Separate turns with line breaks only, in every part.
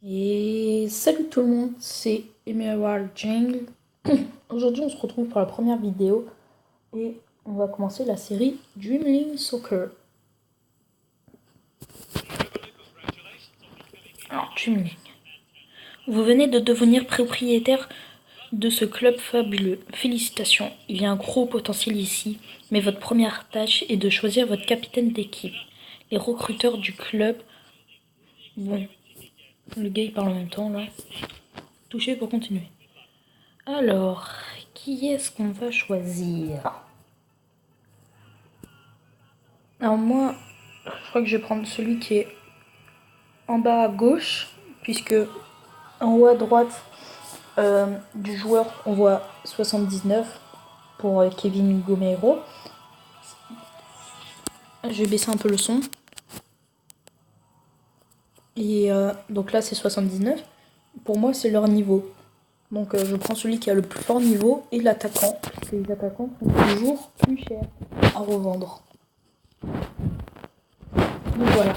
Et salut tout le monde, c'est Emerald Jungle. Aujourd'hui, on se retrouve pour la première vidéo et on va commencer la série Dreamling Soccer. Alors, Dreamling. Vous venez de devenir propriétaire de ce club fabuleux. Félicitations, il y a un gros potentiel ici, mais votre première tâche est de choisir votre capitaine d'équipe. Les recruteurs du club. Bon, le gars il parle en même temps là. Touchez pour continuer. Alors, qui est-ce qu'on va choisir? Alors moi, je crois que je vais prendre celui qui est en bas à gauche, puisque en haut à droite du joueur, on voit 79 pour Kevin Gomero. Je vais baisser un peu le son. Et donc là, c'est 79. Pour moi, c'est leur niveau. Donc je prends celui qui a le plus fort niveau et l'attaquant. Parce que les attaquants sont toujours plus chers à revendre. Donc voilà.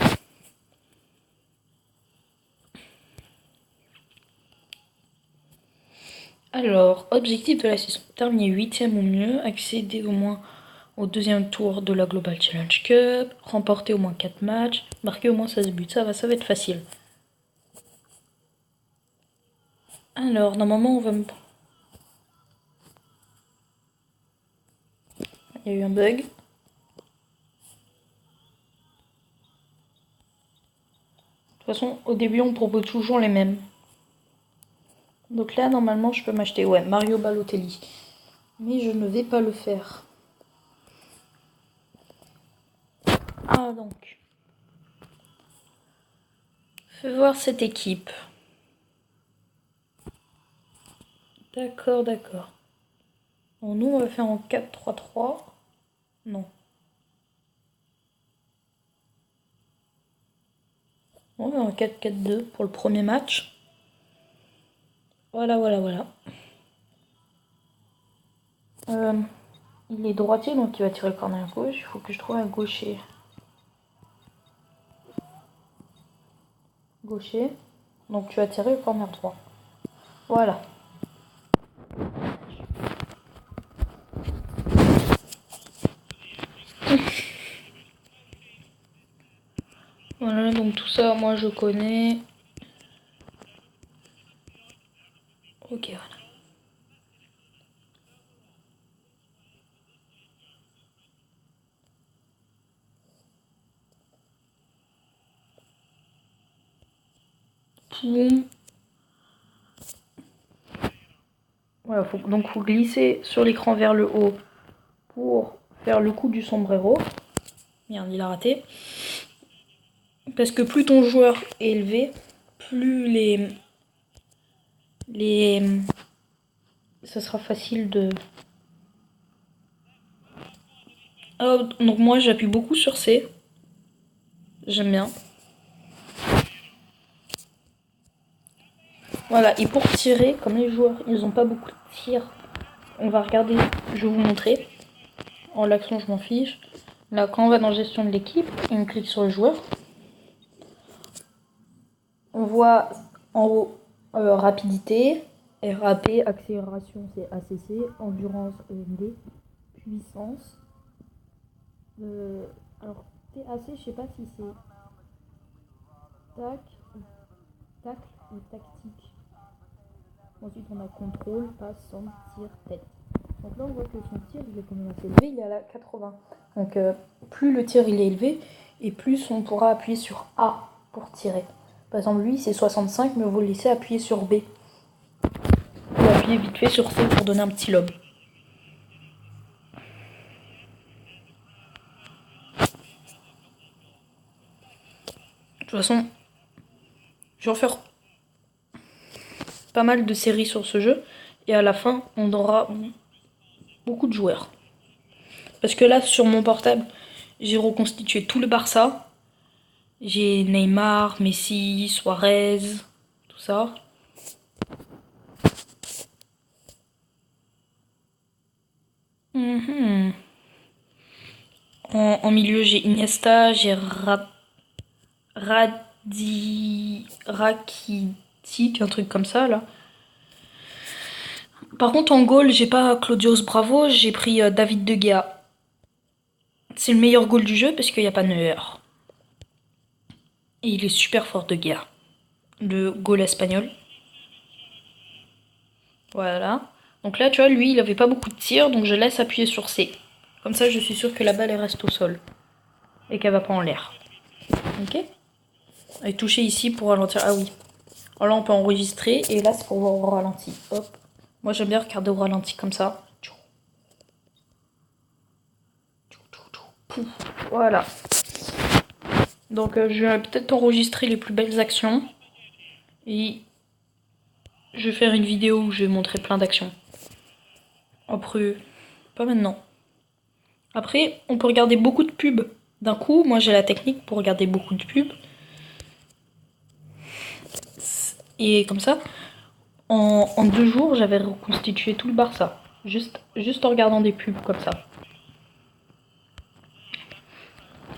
Alors, objectif de la saison. Terminer 8ème ou mieux, accéder au moins au deuxième tour de la Global Challenge Cup, remporter au moins 4 matchs, marquer au moins 16 buts. Ça va être facile. Alors, normalement, on va me... Il y a eu un bug. De toute façon, au début, on propose toujours les mêmes. Donc là, normalement, je peux m'acheter, ouais, Mario Balotelli. Mais je ne vais pas le faire. Ah, donc. Fais voir cette équipe. D'accord, d'accord. Bon, nous, on va faire en 4-3-3. Non. On va en 4-4-2 pour le premier match. Voilà, voilà, voilà. Il est droitier, donc il va tirer le corner gauche. Il faut que je trouve un gaucher. Gaucher. Donc tu vas tirer le corner droit. Voilà. Voilà, donc tout ça, moi je connais. Ok, voilà. Boum. Voilà, donc faut glisser sur l'écran vers le haut pour faire le coup du sombrero. Merde, il a raté. Parce que plus ton joueur est élevé, plus ça sera facile de... Oh, donc moi j'appuie beaucoup sur C. J'aime bien. Voilà, et pour tirer, comme les joueurs, ils n'ont pas beaucoup de tir, on va regarder, je vais vous montrer. En l'action, je m'en fiche. Là, quand on va dans gestion de l'équipe, on clique sur le joueur. On voit en haut rapidité, RAP, accélération, c'est ACC, endurance, EMD, puissance. Alors, TAC, je sais pas si c'est tac, tacle ou tactique. Ensuite, on a contrôle, passe, centre, tir, tête. Donc là, on voit que son tir, il est quand même assez élevé, il est à la 80. Donc plus le tir il est élevé, et plus on pourra appuyer sur A pour tirer. Par exemple, lui, c'est 65, mais vous le laissez appuyer sur B. Ou appuyer vite fait sur C pour donner un petit lob. De toute façon, je vais refaire pas mal de séries sur ce jeu, et à la fin, on aura beaucoup de joueurs. Parce que là, sur mon portable, j'ai reconstitué tout le Barça. J'ai Neymar, Messi, Suarez, tout ça. En milieu, j'ai Iniesta, j'ai Rakitic, un truc comme ça là. Par contre en goal j'ai pas Claudius Bravo, j'ai pris David De Gea. C'est le meilleur goal du jeu parce qu'il n'y a pas Neuer. Et il est super fort De Gea. Le goal espagnol. Voilà. Donc là tu vois lui il avait pas beaucoup de tirs donc je laisse appuyer sur C. Comme ça je suis sûre que la balle elle reste au sol. Et qu'elle va pas en l'air. Ok. Et toucher ici pour ralentir. Ah oui. Alors là, on peut enregistrer. Et là, c'est pour voir au ralenti. Hop. Moi, j'aime bien regarder au ralenti comme ça. Voilà. Donc, je vais peut-être enregistrer les plus belles actions. Et je vais faire une vidéo où je vais montrer plein d'actions. Après, pas maintenant. Après, on peut regarder beaucoup de pubs. D'un coup, moi, j'ai la technique pour regarder beaucoup de pubs. Et comme ça, en 2 jours, j'avais reconstitué tout le Barça. Juste en regardant des pubs comme ça.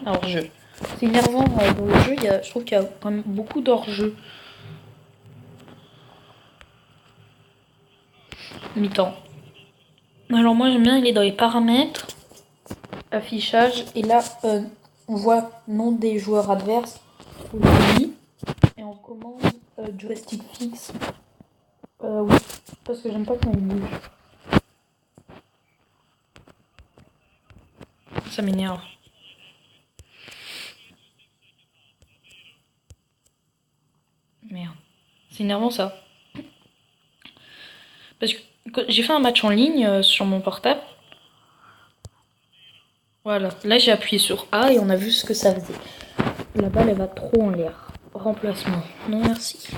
Alors, c'est énervant dans le jeu, je trouve qu'il y a quand même beaucoup d'hors-jeu. Mi-temps. Alors moi j'aime bien, il est dans les paramètres, affichage, et là on voit nom des joueurs adverses, et on commande joystick fixe. Oui, parce que j'aime pas quand il bouge. Ça m'énerve. Merde. C'est énervant ça. Parce que j'ai fait un match en ligne sur mon portable. Voilà, là j'ai appuyé sur A et on a vu ce que ça faisait. La balle elle va trop en l'air. Remplacement. Non merci.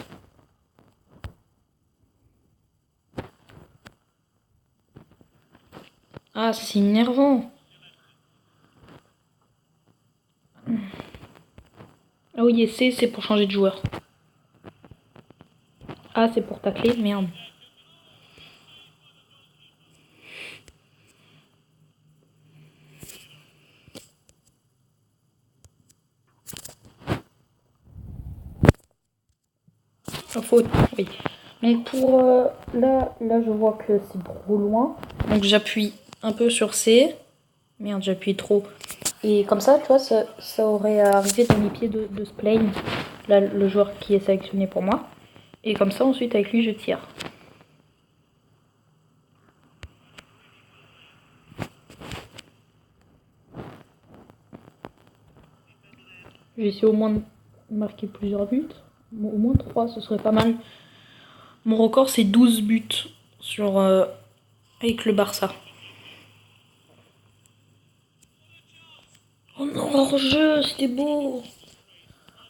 Ah, c'est énervant. Ah oui, et C, c'est pour changer de joueur. A, c'est pour tacler. Merde. Faute, oui. Donc pour là je vois que c'est trop loin. Donc j'appuie un peu sur C. Merde, j'appuie trop. Et comme ça, tu vois, ça aurait arrivé dans les pieds de Splane, là, le joueur qui est sélectionné pour moi. Et comme ça, ensuite, avec lui, je tire. J'essaie au moins de marquer plusieurs buts. Au moins 3, ce serait pas mal. Mon record, c'est 12 buts sur, avec le Barça. Oh non, hors-jeu, c'était beau.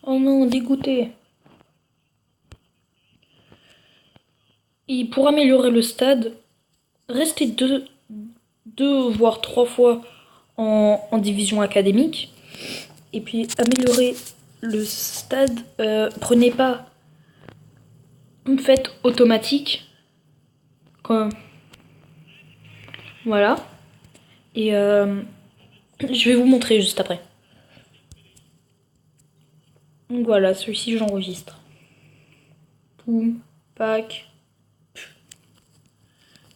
Oh non, dégoûté. Et pour améliorer le stade, rester deux voire 3 fois en division académique. Et puis améliorer le stade, prenez pas une fête automatique. Comme, voilà. Et je vais vous montrer juste après. Donc voilà, celui-ci j'enregistre. Boum, pack.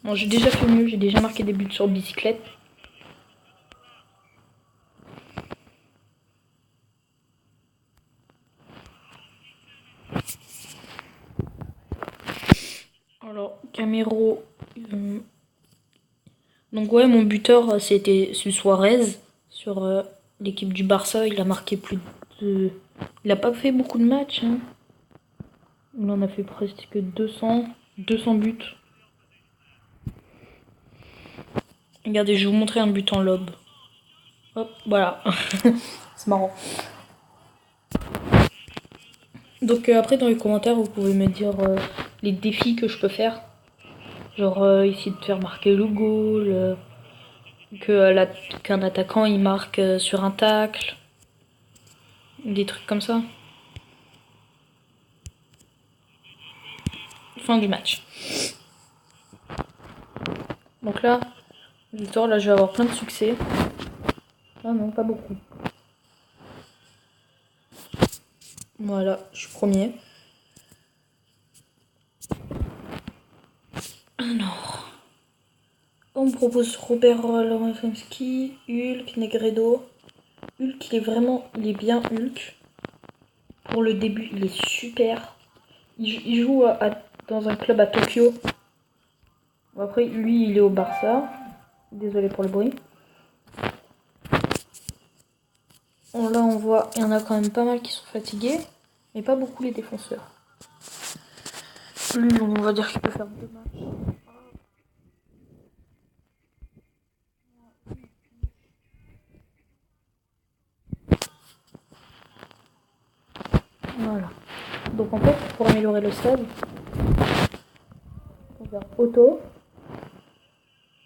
Bon, j'ai déjà fait mieux, j'ai déjà marqué des buts sur bicyclette. Alors, Camero. Donc ouais, mon buteur c'était Suarez sur l'équipe du Barça. Il a marqué plus de... Il a pas fait beaucoup de matchs. Hein. Il en a fait presque 200 buts. Regardez, je vais vous montrer un but en lob. Hop, voilà. C'est marrant. Donc après dans les commentaires vous pouvez me dire les défis que je peux faire. Genre essayer de faire marquer le goal, qu'un attaquant il marque sur un tacle. Des trucs comme ça. Fin du match. Donc là, victoire, là je vais avoir plein de succès. Ah non, pas beaucoup. Voilà, je suis premier. Alors, on me propose Robert Lewandowski, Hulk, Negredo. Hulk, il est bien Hulk. Pour le début, il est super. Il joue dans un club à Tokyo. Après, lui, il est au Barça. Désolé pour le bruit. Là, on voit, il y en a quand même pas mal qui sont fatigués, mais pas beaucoup les défenseurs. Lui, on va dire qu'il peut faire 2 matchs. Voilà. Donc en fait, pour améliorer le stade, on va faire auto.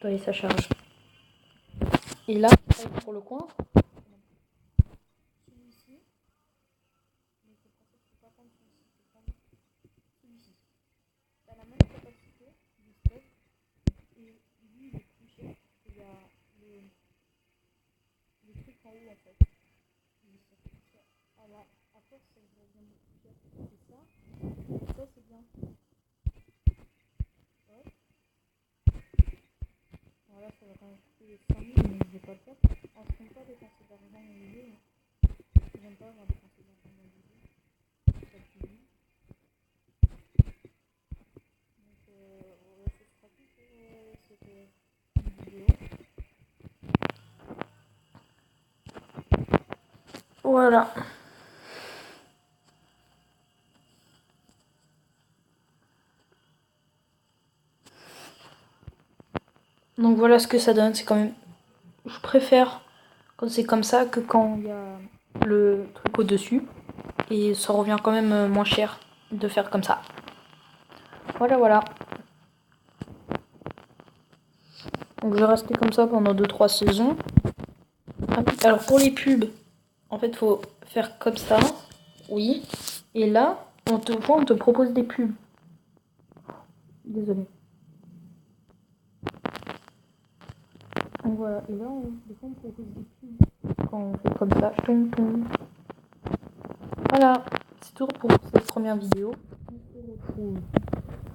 Et ça charge. Et là, pour le coin, celui-ci, mais c'est pas comme celui-ci, c'est comme celui-ci. T'as la même capacité du stade, et lui, il est plus cher. Il y a le truc en haut en fait. À force, ça devient beaucoup plus cher. Et ça c'est bien. Ouais. Voilà, ça va quand même coûter 100 000, mais je vais pas le faire. On ne compte pas dépenser d'argent dans les jeux. J'aime pas avoir dépensé d'argent dans les jeux. Ça finit. Donc, ouais, ce sera tout pour cette vidéo. Voilà. Donc voilà ce que ça donne. C'est quand même. Je préfère quand c'est comme ça que quand il y a le truc au-dessus. Et ça revient quand même moins cher de faire comme ça. Voilà, voilà. Donc je vais rester comme ça pendant 2-3 saisons. Alors pour les pubs, en fait, faut faire comme ça. Oui. Et là, on te propose des pubs. Désolée. Donc voilà. Et là, des fois, on propose des pubs. Quand on fait comme ça. Voilà. C'est tout pour cette première vidéo. On se retrouve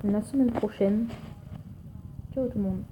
la semaine prochaine. Ciao tout le monde.